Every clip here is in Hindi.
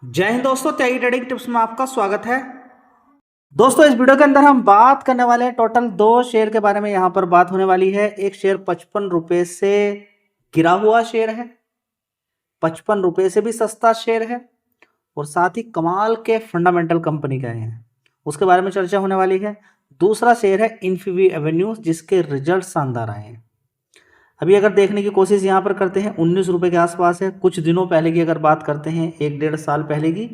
जय हिंद दोस्तों, त्यागी ट्रेडिंग टिप्स में आपका स्वागत है। दोस्तों, इस वीडियो के अंदर हम बात करने वाले हैं टोटल दो शेयर के बारे में। यहां पर बात होने वाली है। एक शेयर 55 रुपए से गिरा हुआ शेयर है, 55 रुपए से भी सस्ता शेयर है, और साथ ही कमाल के फंडामेंटल कंपनी का है, उसके बारे में चर्चा होने वाली है। दूसरा शेयर है इन्फीबी एवेन्यूज, जिसके रिजल्ट शानदार आए हैं। अभी अगर देखने की कोशिश यहाँ पर करते हैं, 19 रुपए के आसपास है। कुछ दिनों पहले की अगर बात करते हैं, 1-1.5 साल पहले की,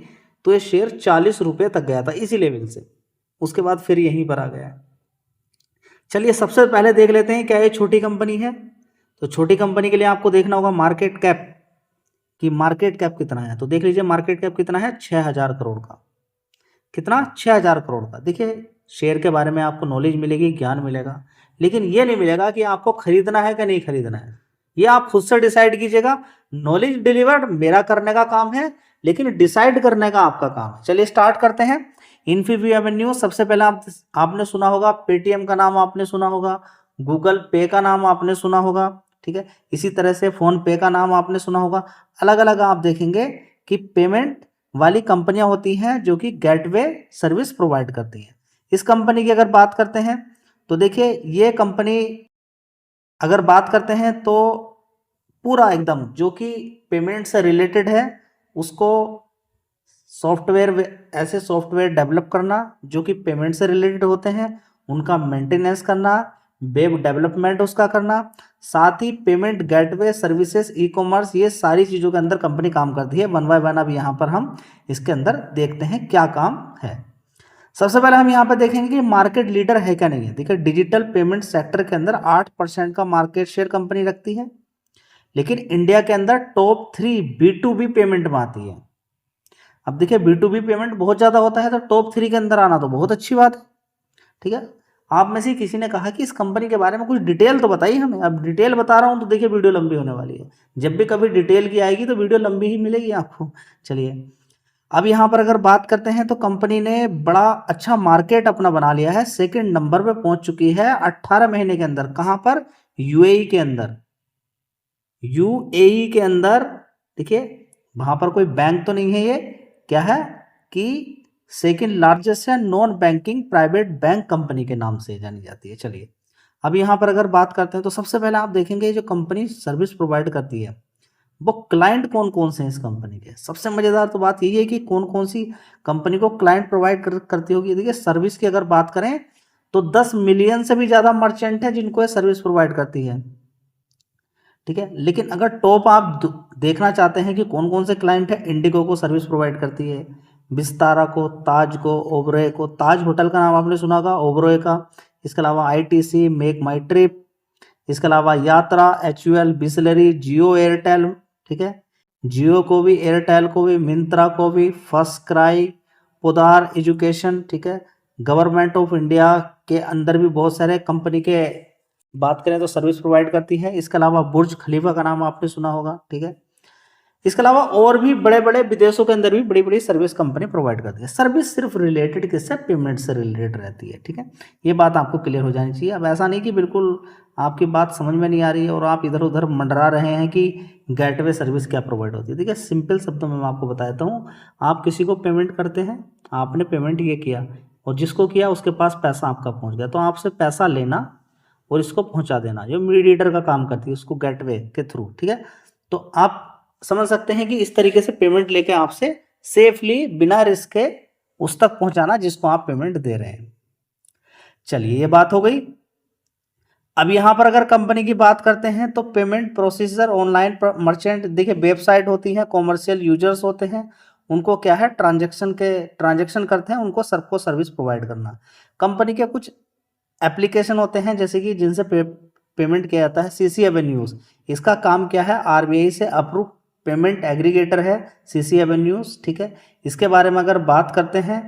तो ये शेयर 40 रुपए तक गया था इसी लेवल से। उसके बाद फिर यहीं पर आ गया। चलिए सबसे पहले देख लेते हैं क्या ये छोटी कंपनी है। तो छोटी कंपनी के लिए आपको देखना होगा मार्केट कैप, कि मार्केट कैप कितना है। तो देख लीजिए मार्केट कैप कितना है, 6000 करोड़ का। कितना, 6000 करोड़ का। देखिए शेयर के बारे में आपको नॉलेज मिलेगी, ज्ञान मिलेगा, लेकिन ये नहीं मिलेगा कि आपको खरीदना है कि नहीं खरीदना है। ये आप खुद से डिसाइड कीजिएगा। नॉलेज डिलीवर्ड मेरा करने का काम है, लेकिन डिसाइड करने का आपका काम है। चलिए स्टार्ट करते हैं। इन्फीबी एवेन्यू, सबसे पहले आपने सुना होगा, पेटीएम का नाम आपने सुना होगा, गूगल पे का नाम आपने सुना होगा, ठीक है। इसी तरह से फोन पे का नाम आपने सुना होगा। अलग अलग आप देखेंगे कि पेमेंट वाली कंपनियां होती हैं जो कि गेटवे सर्विस प्रोवाइड करती हैं। इस कंपनी की अगर बात करते हैं तो देखिए ये कंपनी अगर बात करते हैं तो पूरा एकदम जो कि पेमेंट से रिलेटेड है, उसको सॉफ्टवेयर, ऐसे सॉफ्टवेयर डेवलप करना जो कि पेमेंट से रिलेटेड होते हैं, उनका मेंटेनेंस करना, वेब डेवलपमेंट उसका करना, साथ ही payment gateway services, ecommerce, ये सारी चीज़ों के अंदर कंपनी काम करती है। वन बाय वन अब यहाँ पर हम इसके अंदर देखते हैं क्या काम है। सबसे पहले हम यहाँ पर देखेंगे कि मार्केट लीडर है क्या नहीं है। देखिए डिजिटल पेमेंट सेक्टर के अंदर 8% का मार्केट शेयर कंपनी रखती है, लेकिन इंडिया के अंदर टॉप 3 B2B पेमेंट में आती है। अब देखिए B2B पेमेंट बहुत ज़्यादा होता है, तो टॉप 3 के अंदर आना तो बहुत अच्छी बात है, ठीक है। आप में से किसी ने कहा कि इस कंपनी के बारे में कुछ डिटेल तो बताइए हमें। अब डिटेल बता रहा हूँ तो देखिए वीडियो लंबी होने वाली है। जब भी कभी डिटेल की आएगी तो वीडियो लंबी ही मिलेगी आपको। चलिए अब यहाँ पर अगर बात करते हैं तो कंपनी ने बड़ा अच्छा मार्केट अपना बना लिया है। सेकंड नंबर पे पहुंच चुकी है 18 महीने के अंदर। कहाँ पर, यूएई के अंदर। यूएई के अंदर देखिए वहां पर कोई बैंक तो नहीं है, ये क्या है कि सेकंड लार्जेस्ट है, non banking private bank company के नाम से जानी जाती है। चलिए अब यहाँ पर अगर बात करते हैं तो सबसे पहले आप देखेंगे जो कंपनी सर्विस प्रोवाइड करती है वो क्लाइंट कौन कौन से हैं इस कंपनी के। सबसे मजेदार तो बात यही है कि कौन कौन सी कंपनी को क्लाइंट प्रोवाइड करती होगी। देखिए सर्विस की अगर बात करें तो 10 मिलियन से भी ज्यादा मर्चेंट है जिनको ये सर्विस प्रोवाइड करती है, ठीक है। लेकिन अगर टॉप आप देखना चाहते हैं कि कौन कौन से क्लाइंट है, इंडिगो को सर्विस प्रोवाइड करती है, विस्तारा को, ताज को, ओबरॉय को। ताज होटल का नाम आपने सुना होगा, ओबरॉय का। इसके अलावा आईटीसी, मेक माई ट्रिप, इसके अलावा यात्रा, एचयूएल, बिसलेरी, जियो, एयरटेल, ठीक है। जियो को भी, एयरटेल को भी, मिंत्रा को भी, फर्स्ट क्राई, पोदार एजुकेशन, ठीक है। गवर्नमेंट ऑफ इंडिया के अंदर भी बहुत सारे कंपनी के बात करें तो सर्विस प्रोवाइड करती है। इसके अलावा बुर्ज खलीफा का नाम आपने सुना होगा, ठीक है। इसके अलावा और भी बड़े बड़े विदेशों के अंदर भी बड़ी बड़ी सर्विस कंपनी प्रोवाइड करती है। सर्विस सिर्फ रिलेटेड किससे, पेमेंट से रिलेटेड रहती है, ठीक है। ये बात आपको क्लियर हो जानी चाहिए। अब ऐसा नहीं कि बिल्कुल आपकी बात समझ में नहीं आ रही है और आप इधर उधर मंडरा रहे हैं कि गेटवे सर्विस क्या प्रोवाइड होती है। देखिए सिंपल शब्दों में मैं आपको बताता हूँ। आप किसी को पेमेंट करते हैं, आपने पेमेंट ये किया और जिसको किया उसके पास पैसा आपका पहुँच गया, तो आपसे पैसा लेना और इसको पहुंचा देना जो मीडिएटर का काम करती है, उसको गेटवे के थ्रू, ठीक है। तो आप समझ सकते हैं कि इस तरीके से पेमेंट लेके आपसे सेफली बिना रिस्क के उस तक पहुंचाना जिसको आप पेमेंट दे रहे हैं। चलिए ये बात हो गई। अब यहां पर अगर कंपनी की बात करते हैं तो पेमेंट प्रोसीजर, ऑनलाइन मर्चेंट, देखिए वेबसाइट होती है, कॉमर्शियल यूजर्स होते हैं, उनको क्या है ट्रांजेक्शन करते हैं, उनको सबको सर्विस प्रोवाइड करना। कंपनी के कुछ एप्लीकेशन होते हैं जैसे कि जिनसे पेमेंट किया जाता है। सीसी एवेन्यूज, इसका काम क्या है, आरबीआई से अप्रूव पेमेंट एग्रीगेटर है सीसी एवेन्यूज, ठीक है। इसके बारे में अगर बात करते हैं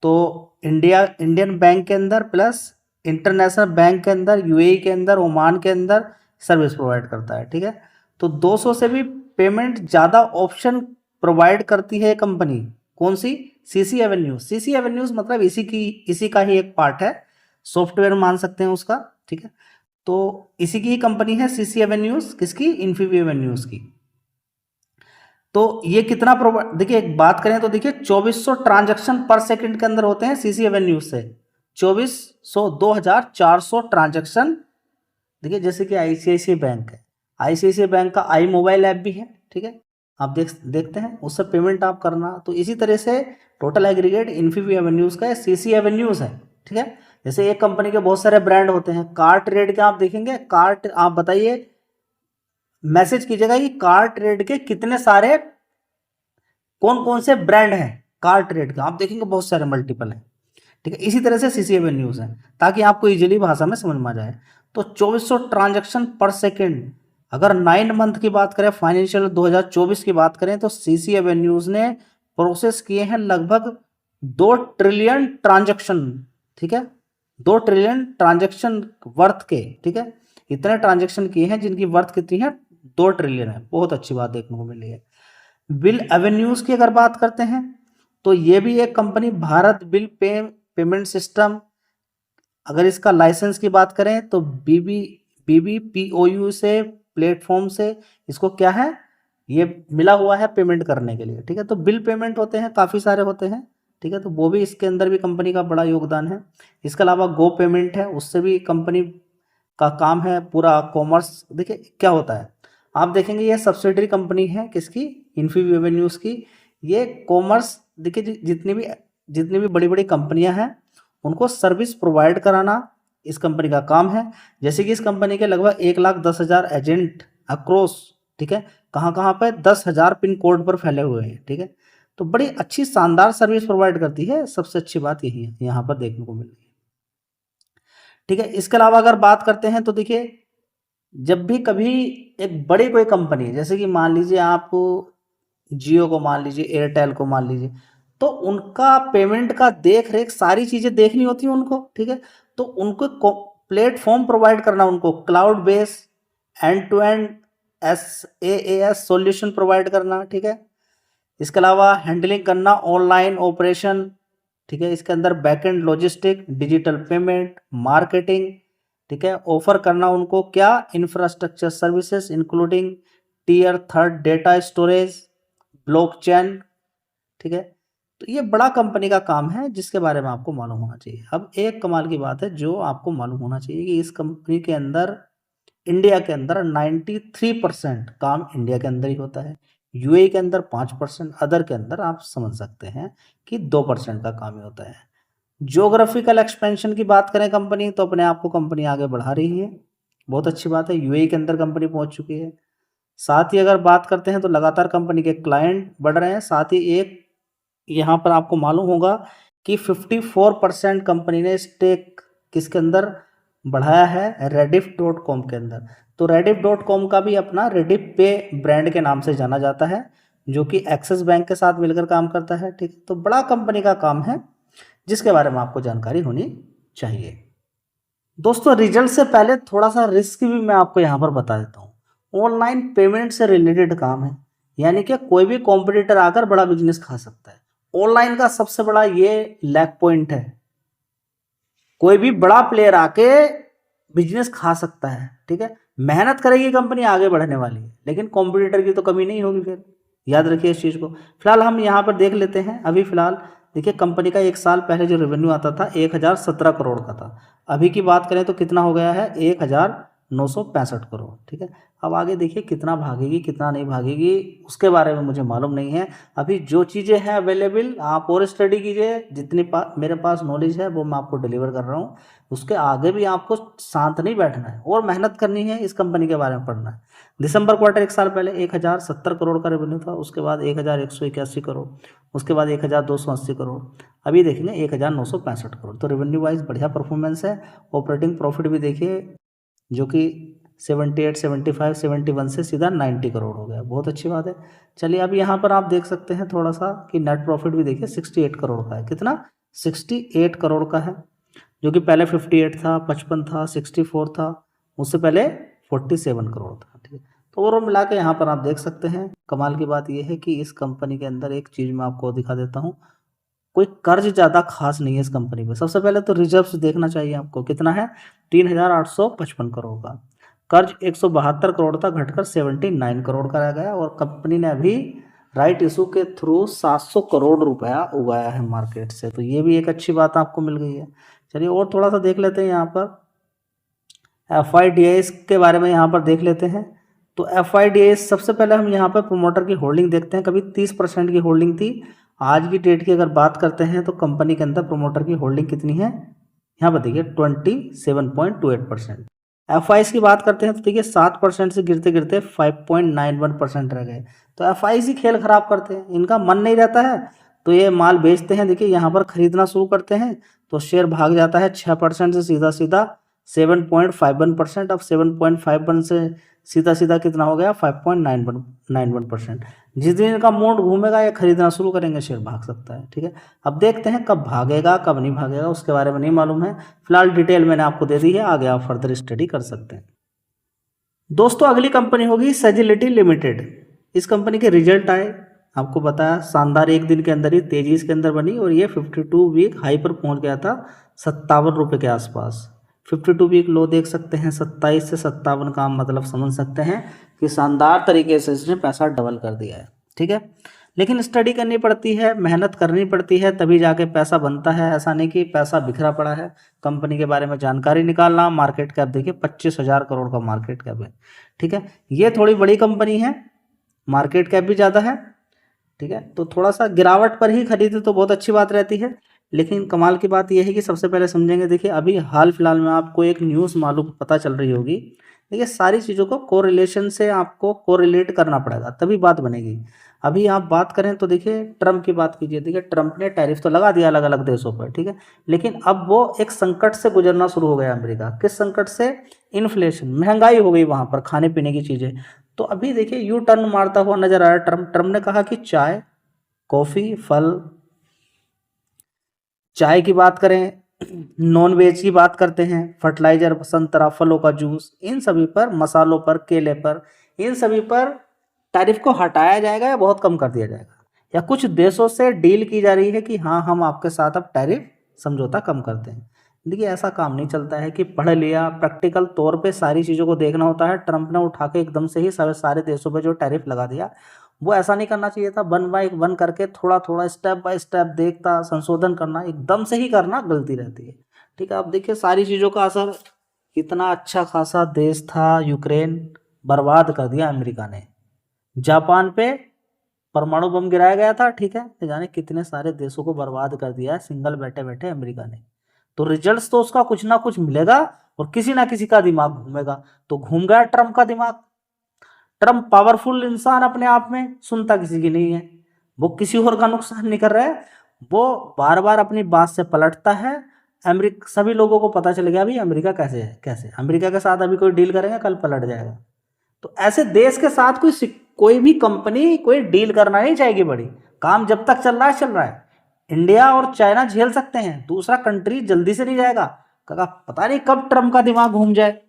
तो इंडियन बैंक के अंदर प्लस इंटरनेशनल बैंक के अंदर, यूएई के अंदर, ओमान के अंदर सर्विस प्रोवाइड करता है, ठीक है। तो 200 से भी पेमेंट ज़्यादा ऑप्शन प्रोवाइड करती है कंपनी। कौन सी, सीसी एवेन्यूज। सीसी एवेन्यूज मतलब इसी का ही एक पार्ट है, सॉफ्टवेयर मान सकते हैं उसका, ठीक है। तो इसी की ही कंपनी है सीसी एवेन्यूज, किसकी, इन्फीबी एवेन्यूज की। तो ये कितना देखिए एक बात करें तो देखिए 2400 ट्रांजैक्शन पर सेकंड के अंदर होते हैं सीसी एवेन्यूज से, 2400 2400 ट्रांजैक्शन। देखिए जैसे कि आईसीआईसीआई बैंक है, आईसीआईसीआई बैंक का आई मोबाइल ऐप भी है, ठीक है, आप देखते हैं उससे पेमेंट आप करना। तो इसी तरह से टोटल एग्रीगेट इन्फीबी एवेन्यूज का सीसी एवेन्यूज है, ठीक है। जैसे एक कंपनी के बहुत सारे ब्रांड होते हैं, कार ट्रेड के आप देखेंगे, कार आप बताइए, मैसेज कीजिएगा कि कार ट्रेड के कितने सारे कौन कौन से ब्रांड हैं कार ट्रेड का, आप देखेंगे बहुत सारे मल्टीपल हैं, ठीक है। इसी तरह से सीसी एवेन्यूज है, ताकि आपको इजीली भाषा में समझ में आ जाए। तो 2400 ट्रांजैक्शन पर सेकंड, अगर 9 मंथ की बात करें, फाइनेंशियल 2024 की बात करें, तो सीसी एवेन्यूज ने प्रोसेस किए हैं लगभग 2 ट्रिलियन ट्रांजैक्शन, ठीक है, 2 ट्रिलियन ट्रांजैक्शन वर्थ के, ठीक है, इतने ट्रांजैक्शन किए हैं जिनकी वर्थ कितनी है, 2 ट्रिलियन है। बहुत अच्छी बात देखने को मिली है। बिल एवेन्यूज की अगर बात करते हैं तो ये भी एक company, Bharat bill payment system, अगर इसका लाइसेंस की बात करें तो बीबीपीओयू से प्लेटफॉर्म से इसको क्या है, ये मिला हुआ है पेमेंट करने के लिए, ठीक है। तो बिल पेमेंट होते हैं, काफ़ी सारे होते हैं, ठीक है, तो वो भी इसके अंदर भी कंपनी का बड़ा योगदान है। इसके अलावा गो पेमेंट है, उससे भी कंपनी का काम है पूरा कॉमर्स। देखिए क्या होता है, आप देखेंगे ये सब्सिडरी कंपनी है किसकी, इन्फीबी एवेन्यूज की। ये कॉमर्स, देखिए जितनी भी बड़ी बड़ी कंपनियां हैं उनको सर्विस प्रोवाइड कराना इस कंपनी का काम है। जैसे कि इस कंपनी के लगभग 1,10,000 एजेंट अक्रॉस, ठीक है, कहाँ पे 10,000 पिन कोड पर फैले हुए हैं, ठीक है। तो बड़ी अच्छी शानदार सर्विस प्रोवाइड करती है, सबसे अच्छी बात यही है यहाँ पर देखने को मिल रही है, ठीक है। इसके अलावा अगर बात करते हैं तो देखिए जब भी कभी एक बड़ी कोई कंपनी है, जैसे कि मान लीजिए आप जियो को मान लीजिए, एयरटेल को मान लीजिए, तो उनका पेमेंट का देख रेख सारी चीज़ें देखनी होती हैं उनको, ठीक है। तो उनको प्लेटफॉर्म प्रोवाइड करना, उनको cloud base end to end SaaS solution provide करना, ठीक है। इसके अलावा हैंडलिंग करना ऑनलाइन ऑपरेशन, ठीक है, इसके अंदर backend logistic, digital payment, marketing, ठीक है, ऑफर करना उनको क्या, infrastructure services including tier 3 data storage, blockchain, ठीक है। तो ये बड़ा कंपनी का काम है जिसके बारे में आपको मालूम होना चाहिए। अब एक कमाल की बात है जो आपको मालूम होना चाहिए कि इस कंपनी के अंदर, इंडिया के अंदर 93% काम इंडिया के अंदर ही होता है, यूएई के अंदर 5%, अदर के अंदर आप समझ सकते हैं कि 2% का काम ही होता है। ज्योग्राफिकल एक्सपेंशन की बात करें कंपनी, तो अपने आप को कंपनी आगे बढ़ा रही है, बहुत अच्छी बात है, यूएई के अंदर कंपनी पहुंच चुकी है। साथ ही अगर बात करते हैं तो लगातार कंपनी के क्लाइंट बढ़ रहे हैं। साथ ही एक यहाँ पर आपको मालूम होगा कि 54% कंपनी ने स्टेक किसके अंदर बढ़ाया है, rediff.com के अंदर। तो rediff.com का भी अपना रेडिफ पे ब्रांड के नाम से जाना जाता है, जो कि एक्सिस बैंक के साथ मिलकर काम करता है, ठीक। तो बड़ा कंपनी का काम है जिसके बारे में आपको जानकारी होनी चाहिए। दोस्तों रिजल्ट से पहले थोड़ा सा रिस्क भी मैं आपको यहाँ पर बता देता हूँ। ऑनलाइन पेमेंट से रिलेटेड काम है, यानी कि कोई भी कॉम्पिटिटर आकर बड़ा बिजनेस खा सकता है। ऑनलाइन का सबसे बड़ा ये लैक पॉइंट है, कोई भी बड़ा प्लेयर आके बिजनेस खा सकता है, ठीक है। मेहनत करेगी कंपनी, आगे बढ़ने वाली है, लेकिन कॉम्पिटिटर की तो कमी नहीं होगी, फिर याद रखिए इस चीज़ को। फिलहाल हम यहाँ पर देख लेते हैं, अभी फिलहाल देखिए कंपनी का 1 साल पहले जो रेवेन्यू आता था 1017 करोड़ का था, अभी की बात करें तो कितना हो गया है, 1965 करोड़, ठीक है। अब आगे देखिए कितना भागेगी कितना नहीं भागेगी उसके बारे में मुझे मालूम नहीं है। अभी जो चीज़ें हैं अवेलेबल आप और स्टडी कीजिए, जितनी मेरे पास नॉलेज है वो मैं आपको डिलीवर कर रहा हूँ। उसके आगे भी आपको शांत नहीं बैठना है और मेहनत करनी है, इस कंपनी के बारे में पढ़ना है। दिसंबर क्वार्टर 1 साल पहले 1070 करोड़ का रेवेन्यू था, उसके बाद 1181 करोड़, उसके बाद 1280 करोड़, अभी देखेंगे 1965 करोड़। तो रेवेन्यू वाइज बढ़िया परफॉर्मेंस है। ऑपरेटिंग प्रॉफिट भी देखिए जो कि 78, 75, 71 से सीधा 90 करोड़ हो गया, बहुत अच्छी बात है। चलिए अब यहाँ पर आप देख सकते हैं थोड़ा सा कि नेट प्रॉफिट भी देखिए 68 करोड़ का है, कितना 68 करोड़ का है, जो कि पहले 58 था, 55 था, 64 था, उससे पहले 47 करोड़ था, ठीक है। तो ओवरऑल मिला के यहाँ पर आप देख सकते हैं। कमाल की बात यह है कि इस कंपनी के अंदर एक चीज़ मैं आपको दिखा देता हूँ, कोई कर्ज ज़्यादा खास नहीं है इस कंपनी में। सबसे पहले तो रिजर्व्स देखना चाहिए आपको, कितना है 3855 करोड़ का। कर्ज 172 करोड़ था, घटकर 79 करोड़ का रह गया। और कंपनी ने अभी राइट इशू के थ्रू 700 करोड़ रुपया उगाया है मार्केट से, तो ये भी एक अच्छी बात आपको मिल गई है। चलिए और थोड़ा सा देख लेते हैं यहाँ पर FIDIS के बारे में यहाँ पर देख लेते हैं। तो FIDIS सबसे पहले हम यहाँ पर प्रोमोटर की होल्डिंग देखते हैं। कभी 30% की होल्डिंग थी, आज की डेट की अगर बात करते हैं तो कंपनी के अंदर प्रोमोटर की होल्डिंग कितनी है, यहाँ पर देखिए 27.28%। FIs की बात करते हैं तो देखिए 7% से गिरते गिरते 5.91% रह गए। तो FIs ही खेल खराब करते हैं, इनका मन नहीं रहता है तो ये माल बेचते हैं। देखिए यहाँ पर खरीदना शुरू करते हैं तो शेयर भाग जाता है 6% से सीधा सीधा 7.51%। अब 7.51 से सीधा सीधा कितना हो गया 5.91%। जिस दिन इनका मूड घूमेगा ये खरीदना शुरू करेंगे, शेयर भाग सकता है। ठीक है, अब देखते हैं कब भागेगा कब नहीं भागेगा, उसके बारे में नहीं मालूम है। फिलहाल डिटेल मैंने आपको दे दी है, आगे आप फर्दर स्टडी कर सकते हैं। दोस्तों अगली कंपनी होगी सेजिलिटी लिमिटेड। इस कंपनी के रिजल्ट आए, आपको बताया शानदार, एक दिन के अंदर ही तेजी इसके अंदर बनी और ये 52 वीक हाई पर पहुंच गया था 57 रुपये के आसपास। 52 वीक लो देख सकते हैं, 27 से 57 का मतलब समझ सकते हैं कि शानदार तरीके से इसने पैसा डबल कर दिया है। ठीक है, लेकिन स्टडी करनी पड़ती है, मेहनत करनी पड़ती है, तभी जाके पैसा बनता है। ऐसा नहीं कि पैसा बिखरा पड़ा है। कंपनी के बारे में जानकारी निकालना, मार्केट कैप देखिए 25,000 करोड़ का मार्केट कैप है। ठीक है, ये थोड़ी बड़ी कंपनी है, मार्केट कैप भी ज़्यादा है। ठीक है, तो थोड़ा सा गिरावट पर ही खरीदे तो बहुत अच्छी बात रहती है। लेकिन कमाल की बात यह है कि सबसे पहले समझेंगे, देखिए अभी हाल फिलहाल में आपको एक न्यूज़ मालूम पता चल रही होगी। देखिए सारी चीज़ों को कोरिलेशन से आपको कोरिलेट करना पड़ेगा तभी बात बनेगी। अभी आप बात करें तो देखिए ट्रम्प की बात कीजिए। देखिए ट्रम्प ने टैरिफ तो लगा दिया अलग अलग देशों पर, ठीक है, लेकिन अब वो एक संकट से गुजरना शुरू हो गया अमेरिका। किस संकट से? इन्फ्लेशन, महंगाई हो गई वहाँ पर, खाने पीने की चीज़ें। तो अभी देखिए यू टर्न मारता हुआ नजर आ रहा है ट्रम्प। ट्रम्प ने कहा कि चाय, कॉफ़ी, फल, चाय की बात करें, नॉन वेज की बात करते हैं, फर्टिलाइजर, संतरा, फलों का जूस, इन सभी पर, मसालों पर, केले पर, इन सभी पर टैरिफ को हटाया जाएगा या बहुत कम कर दिया जाएगा, या कुछ देशों से डील की जा रही है कि हाँ हम आपके साथ अब टैरिफ समझौता कम करते हैं। देखिए ऐसा काम नहीं चलता है कि पढ़ लिया, प्रैक्टिकल तौर पे सारी चीज़ों को देखना होता है। ट्रम्प ने उठा के एकदम से ही सारे देशों पे जो टैरिफ लगा दिया, वो ऐसा नहीं करना चाहिए था। वन बाय वन करके थोड़ा थोड़ा स्टेप बाय स्टेप देखता, संशोधन करना, एकदम से ही करना गलती रहती है। ठीक है, अब देखिए सारी चीज़ों का असर, इतना अच्छा खासा देश था यूक्रेन, बर्बाद कर दिया अमेरिका ने। जापान पे परमाणु बम गिराया गया था, ठीक है, न जाने कितने सारे देशों को बर्बाद कर दिया है सिंगल बैठे बैठे अमेरिका ने। तो रिजल्ट्स तो उसका कुछ ना कुछ मिलेगा और किसी ना किसी का दिमाग घूमेगा। तो घूम गया ट्रम्प का दिमाग। ट्रम्प पावरफुल इंसान अपने आप में, सुनता किसी की नहीं है। वो किसी और का नुकसान नहीं कर रहा है, वो बार बार अपनी बात से पलटता है। अमेरिका, सभी लोगों को पता चल गया भाई अमेरिका कैसे है, कैसे अमेरिका के साथ अभी कोई डील करेंगे कल पलट जाएगा। तो ऐसे देश के साथ कोई भी कंपनी कोई डील करना नहीं चाहेगी बड़ी। काम जब तक चल रहा है चल रहा है। इंडिया और चाइना झेल सकते हैं, दूसरा कंट्री जल्दी से नहीं जाएगा। कहा पता नहीं कब ट्रम्प का दिमाग घूम जाए।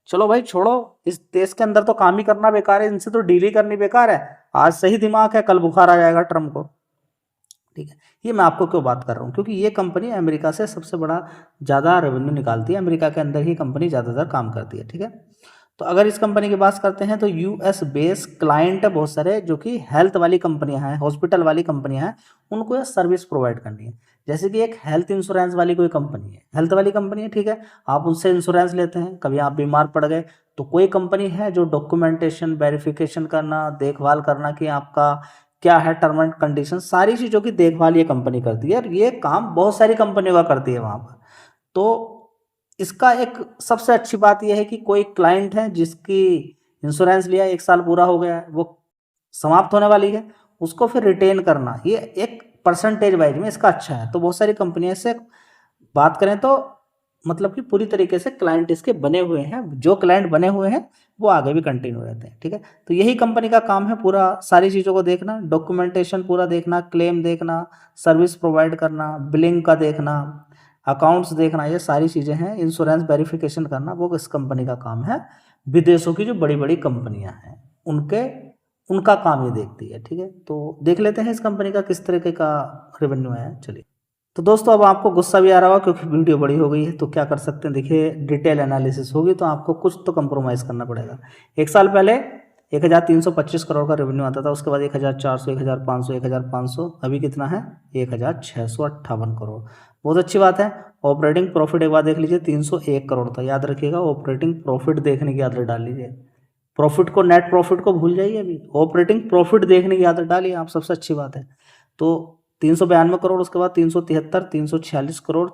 चलो भाई छोड़ो, इस देश के अंदर तो काम ही करना बेकार है, इनसे तो डील ही करनी बेकार है। आज सही दिमाग है, कल बुखार आ जाएगा ट्रम्प को। ठीक है, ये मैं आपको क्यों बात कर रहा हूँ, क्योंकि ये कंपनी अमेरिका से सबसे बड़ा ज़्यादा रेवेन्यू निकालती है। अमेरिका के अंदर ही कंपनी ज़्यादातर काम करती है। ठीक है, तो अगर इस कंपनी की बात करते हैं तो US बेस क्लाइंट है बहुत सारे, जो कि हेल्थ वाली कंपनियां हैं, हॉस्पिटल वाली कंपनियां हैं, उनको ये सर्विस प्रोवाइड करनी है। जैसे कि एक हेल्थ इंश्योरेंस वाली कोई कंपनी है, हेल्थ वाली कंपनी है, ठीक है, आप उनसे इंश्योरेंस लेते हैं, कभी आप बीमार पड़ गए तो कोई कंपनी है जो डॉक्यूमेंटेशन, वेरिफिकेशन करना, देखभाल करना कि आपका क्या है टर्म एंड कंडीशन, सारी चीज़ों की देखभाल ये कंपनी करती है। और ये काम बहुत सारी कंपनियों का करती है वहाँ पर। तो इसका एक सबसे अच्छी बात यह है कि कोई क्लाइंट है जिसकी इंश्योरेंस लिया, 1 साल पूरा हो गया है, वो समाप्त होने वाली है, उसको फिर रिटेन करना, ये एक परसेंटेज वाइज में इसका अच्छा है। तो बहुत सारी कंपनियों से बात करें तो मतलब कि पूरी तरीके से क्लाइंट इसके बने हुए हैं, जो क्लाइंट बने हुए हैं वो आगे भी कंटिन्यू रहते हैं। ठीक है, तो यही कंपनी का काम है, पूरा सारी चीज़ों को देखना, डॉक्यूमेंटेशन पूरा देखना, क्लेम देखना, सर्विस प्रोवाइड करना, बिलिंग का देखना, अकाउंट्स देखना, ये सारी चीज़ें हैं। इंश्योरेंस वेरिफिकेशन करना वो इस कंपनी का काम है। विदेशों की जो बड़ी बड़ी कंपनियां हैं उनका काम ये देखती है। ठीक है, तो देख लेते हैं इस कंपनी का किस तरीके का रेवेन्यू है। चलिए, तो दोस्तों अब आपको गुस्सा भी आ रहा होगा क्योंकि वीडियो बड़ी हो गई है, तो क्या कर सकते हैं, देखिए डिटेल एनालिसिस होगी तो आपको कुछ तो कंप्रोमाइज़ करना पड़ेगा। 1 साल पहले 1325 करोड़ का रेवेन्यू आता था, उसके बाद 1400, 1500, 1500, अभी कितना है 1658 करोड़। बहुत अच्छी बात है। ऑपरेटिंग प्रॉफिट एक बार देख लीजिए 301 करोड़ था, याद रखिएगा ऑपरेटिंग प्रॉफिट देखने की आदत डाल लीजिए, प्रॉफिट को नेट प्रॉफिट को भूल जाइए, अभी ऑपरेटिंग प्रॉफिट देखने की आदत डालिए आप, सबसे अच्छी बात है। तो 392 करोड़, उसके बाद 373, 346 करोड़,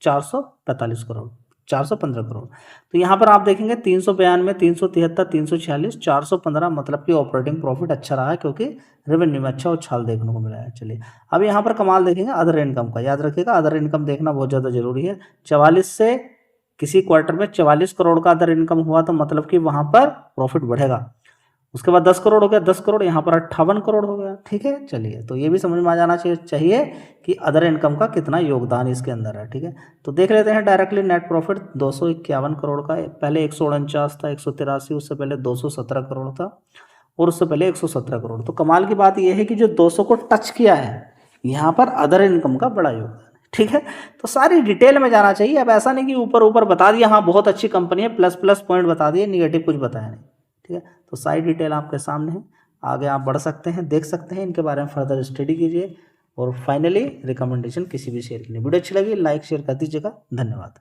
445 करोड़, 415 करोड़। तो यहाँ पर आप देखेंगे 392, 373, 346, 415, मतलब कि ऑपरेटिंग प्रॉफिट अच्छा रहा है क्योंकि रेवेन्यू में अच्छा उछाल देखने को मिला है। चलिए अब यहाँ पर कमाल देखेंगे अदर इनकम का, याद रखिएगा अदर इनकम देखना बहुत ज़्यादा जरूरी है। 44 से किसी क्वार्टर में 44 करोड़ का अदर इनकम हुआ तो मतलब कि वहाँ पर प्रॉफिट बढ़ेगा। उसके बाद 10 करोड़ हो गया, 10 करोड़, यहाँ पर 58 करोड़ हो गया। ठीक है, चलिए तो ये भी समझ में आ जाना चाहिए कि अदर इनकम का कितना योगदान इसके अंदर है। ठीक है, तो देख लेते हैं डायरेक्टली नेट प्रॉफिट 251 करोड़ का, पहले 149 था, 183, उससे पहले 217 करोड़ था, और उससे पहले 117 करोड़। तो कमाल की बात यह है कि जो 200 को टच किया है यहाँ पर अदर इनकम का बड़ा योगदान है। ठीक है, तो सारी डिटेल में जाना चाहिए। अब ऐसा नहीं कि ऊपर ऊपर बता दिया हाँ बहुत अच्छी कंपनी है, प्लस प्लस पॉइंट बता दिए, निगेटिव कुछ बताया नहीं। ठीक है, तो सारी डिटेल आपके सामने है, आगे आप बढ़ सकते हैं, देख सकते हैं, इनके बारे में फर्दर स्टडी कीजिए। और फाइनली रिकमेंडेशन किसी भी शेयर के लिए, वीडियो अच्छी लगी लाइक शेयर कर दीजिएगा। धन्यवाद।